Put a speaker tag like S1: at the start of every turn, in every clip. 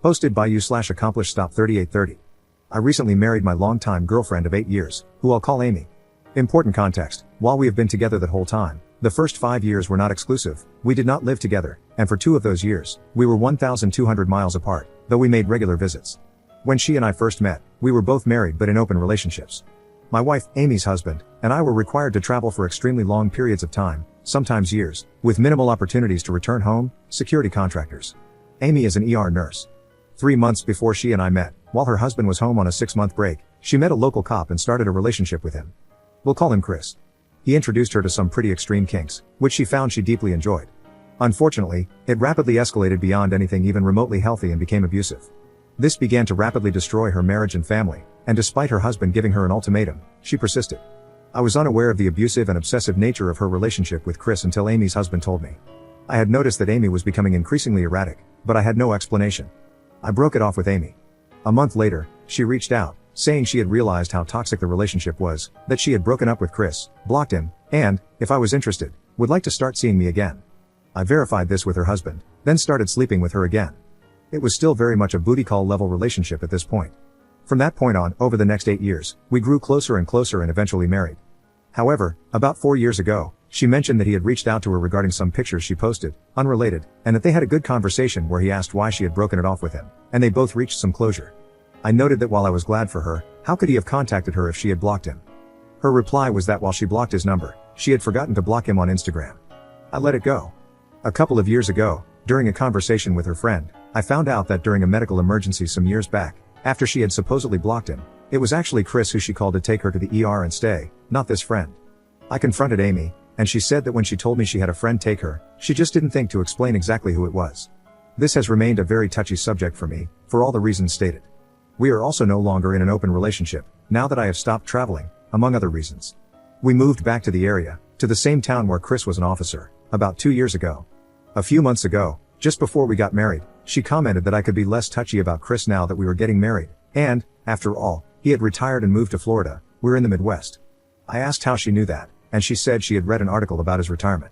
S1: Posted by you/AccomplishedStop3830. I recently married my longtime girlfriend of 8 years, who I'll call Amy. Important context: while we have been together that whole time, the first 5 years were not exclusive. We did not live together, and for 2 of those years, we were 1,200 miles apart, though we made regular visits. When she and I first met, we were both married but in open relationships. My wife, Amy's husband, and I were required to travel for extremely long periods of time, sometimes years, with minimal opportunities to return home, security contractors. Amy is an ER nurse. 3 months before she and I met, while her husband was home on a 6-month break, she met a local cop and started a relationship with him. We'll call him Chris. He introduced her to some pretty extreme kinks, which she found she deeply enjoyed. Unfortunately, it rapidly escalated beyond anything even remotely healthy and became abusive. This began to rapidly destroy her marriage and family, and despite her husband giving her an ultimatum, she persisted. I was unaware of the abusive and obsessive nature of her relationship with Chris until Amy's husband told me. I had noticed that Amy was becoming increasingly erratic, but I had no explanation. I broke it off with Amy. A month later, she reached out, saying she had realized how toxic the relationship was, that she had broken up with Chris, blocked him, and, if I was interested, would like to start seeing me again. I verified this with her husband, then started sleeping with her again. It was still very much a booty call level relationship at this point. From that point on, over the next 8 years, we grew closer and closer and eventually married. However, about 4 years ago, she mentioned that he had reached out to her regarding some pictures she posted, unrelated, and that they had a good conversation where he asked why she had broken it off with him, and they both reached some closure. I noted that while I was glad for her, how could he have contacted her if she had blocked him? Her reply was that while she blocked his number, she had forgotten to block him on Instagram. I let it go. A couple of years ago, during a conversation with her friend, I found out that during a medical emergency some years back, after she had supposedly blocked him, it was actually Chris who she called to take her to the ER and stay, not this friend. I confronted Amy, and she said that when she told me she had a friend take her, she just didn't think to explain exactly who it was. This has remained a very touchy subject for me, for all the reasons stated. We are also no longer in an open relationship, now that I have stopped traveling, among other reasons. We moved back to the area, to the same town where Chris was an officer, about 2 years ago. A few months ago, just before we got married, she commented that I could be less touchy about Chris now that we were getting married, and, after all, he had retired and moved to Florida. We're in the Midwest. I asked how she knew that, and she said she had read an article about his retirement.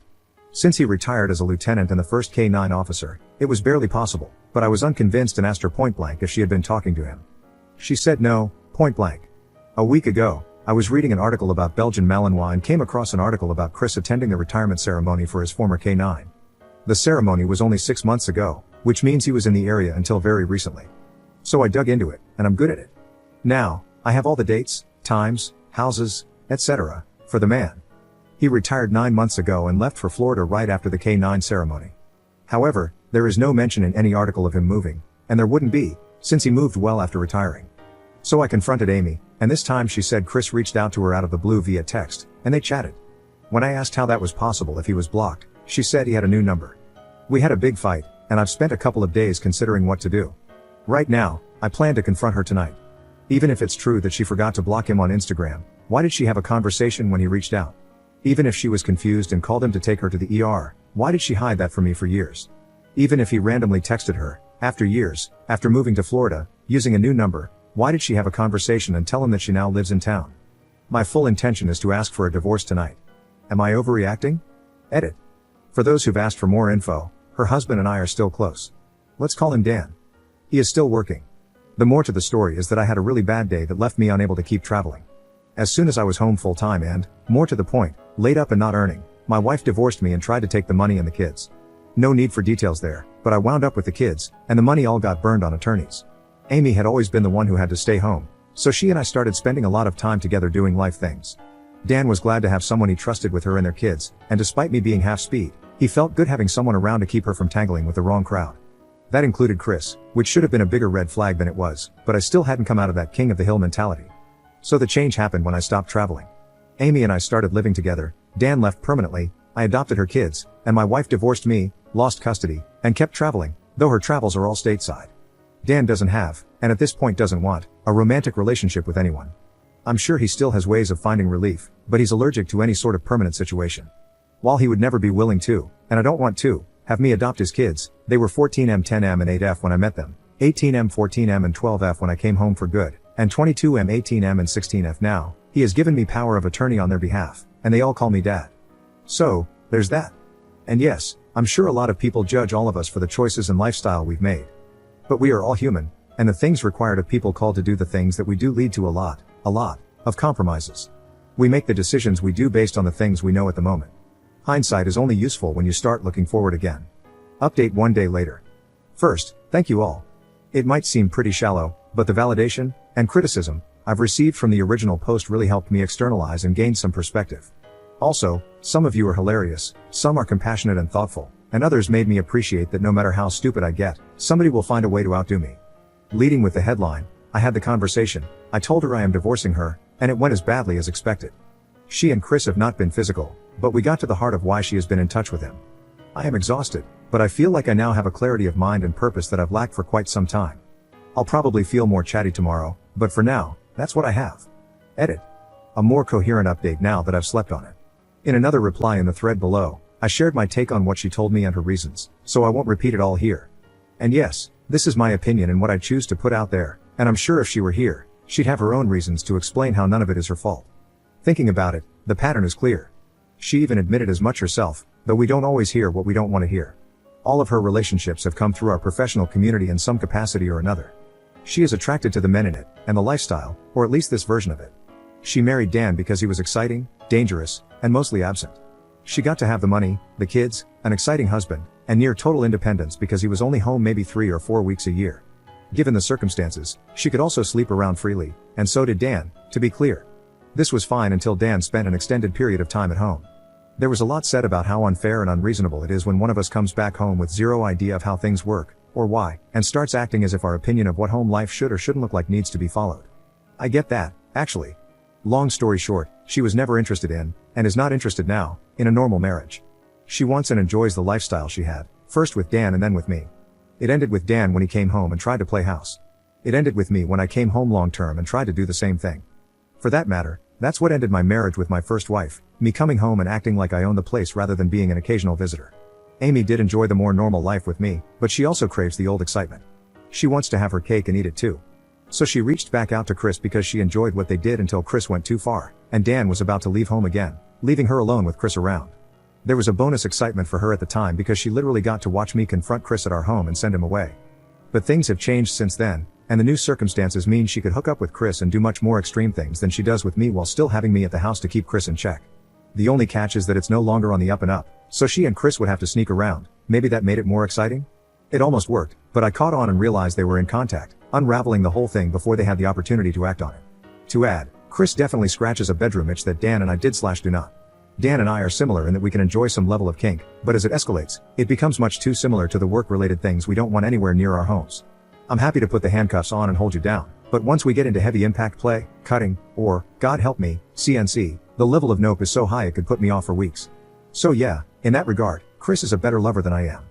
S1: Since he retired as a lieutenant and the first K-9 officer, it was barely possible, but I was unconvinced and asked her point blank if she had been talking to him. She said no, point blank. A week ago, I was reading an article about Belgian Malinois and came across an article about Chris attending the retirement ceremony for his former K-9. The ceremony was only 6 months ago, which means he was in the area until very recently. So I dug into it, and I'm good at it. Now, I have all the dates, times, houses, etc., for the man. He retired 9 months ago and left for Florida right after the K-9 ceremony. However, there is no mention in any article of him moving, and there wouldn't be, since he moved well after retiring. So I confronted Amy, and this time she said Chris reached out to her out of the blue via text, and they chatted. When I asked how that was possible if he was blocked, she said he had a new number. We had a big fight, and I've spent a couple of days considering what to do. Right now, I plan to confront her tonight. Even if it's true that she forgot to block him on Instagram, why did she have a conversation when he reached out? Even if she was confused and called him to take her to the ER, why did she hide that from me for years? Even if he randomly texted her, after years, after moving to Florida, using a new number, why did she have a conversation and tell him that she now lives in town? My full intention is to ask for a divorce tonight. Am I overreacting? Edit. For those who've asked for more info, her husband and I are still close. Let's call him Dan. He is still working. The more to the story is that I had a really bad day that left me unable to keep traveling. As soon as I was home full time and, more to the point, laid up and not earning, my wife divorced me and tried to take the money and the kids. No need for details there, but I wound up with the kids, and the money all got burned on attorneys. Amy had always been the one who had to stay home, so she and I started spending a lot of time together doing life things. Dan was glad to have someone he trusted with her and their kids, and despite me being half speed, he felt good having someone around to keep her from tangling with the wrong crowd. That included Chris, which should have been a bigger red flag than it was, but I still hadn't come out of that king of the hill mentality. So the change happened when I stopped traveling. Amy and I started living together, Dan left permanently, I adopted her kids, and my wife divorced me, lost custody, and kept traveling, though her travels are all stateside. Dan doesn't have, and at this point doesn't want, a romantic relationship with anyone. I'm sure he still has ways of finding relief, but he's allergic to any sort of permanent situation. While he would never be willing to, and I don't want to, have me adopt his kids, they were 14M, 10M and 8F when I met them, 18M, 14M and 12F when I came home for good, and 22M, 18M and 16F now, he has given me power of attorney on their behalf, and they all call me Dad. So, there's that. And yes, I'm sure a lot of people judge all of us for the choices and lifestyle we've made. But we are all human, and the things required of people called to do the things that we do lead to a lot of compromises. We make the decisions we do based on the things we know at the moment. Hindsight is only useful when you start looking forward again. Update 1 day later. First, thank you all. It might seem pretty shallow, but the validation and criticism I've received from the original post really helped me externalize and gain some perspective. Also, some of you are hilarious, some are compassionate and thoughtful, and others made me appreciate that no matter how stupid I get, somebody will find a way to outdo me. Leading with the headline, I had the conversation, I told her I am divorcing her, and it went as badly as expected. She and Chris have not been physical, but we got to the heart of why she has been in touch with him. I am exhausted, but I feel like I now have a clarity of mind and purpose that I've lacked for quite some time. I'll probably feel more chatty tomorrow, but for now, that's what I have. Edit. A more coherent update now that I've slept on it. In another reply in the thread below, I shared my take on what she told me and her reasons, so I won't repeat it all here. And yes, this is my opinion and what I choose to put out there, and I'm sure if she were here, she'd have her own reasons to explain how none of it is her fault. Thinking about it, the pattern is clear. She even admitted as much herself, though we don't always hear what we don't want to hear. All of her relationships have come through our professional community in some capacity or another. She is attracted to the men in it, and the lifestyle, or at least this version of it. She married Dan because he was exciting, dangerous, and mostly absent. She got to have the money, the kids, an exciting husband, and near total independence because he was only home maybe 3 or 4 weeks a year. Given the circumstances, she could also sleep around freely, and so did Dan, to be clear. This was fine until Dan spent an extended period of time at home. There was a lot said about how unfair and unreasonable it is when one of us comes back home with zero idea of how things work, or why, and starts acting as if our opinion of what home life should or shouldn't look like needs to be followed. I get that, actually. Long story short, she was never interested in, and is not interested now, in a normal marriage. She wants and enjoys the lifestyle she had, first with Dan and then with me. It ended with Dan when he came home and tried to play house. It ended with me when I came home long term and tried to do the same thing. For that matter, that's what ended my marriage with my first wife, me coming home and acting like I owned the place rather than being an occasional visitor. Amy did enjoy the more normal life with me, but she also craves the old excitement. She wants to have her cake and eat it too. So she reached back out to Chris because she enjoyed what they did until Chris went too far, and Dan was about to leave home again, leaving her alone with Chris around. There was a bonus excitement for her at the time because she literally got to watch me confront Chris at our home and send him away. But things have changed since then, and the new circumstances mean she could hook up with Chris and do much more extreme things than she does with me while still having me at the house to keep Chris in check. The only catch is that it's no longer on the up and up, so she and Chris would have to sneak around. Maybe that made it more exciting? It almost worked, but I caught on and realized they were in contact, unraveling the whole thing before they had the opportunity to act on it. To add, Chris definitely scratches a bedroom itch that Dan and I did/do not. Dan and I are similar in that we can enjoy some level of kink, but as it escalates, it becomes much too similar to the work-related things we don't want anywhere near our homes. I'm happy to put the handcuffs on and hold you down, but once we get into heavy impact play, cutting, or, God help me, CNC, the level of nope is so high it could put me off for weeks. So yeah, in that regard, Chris is a better lover than I am.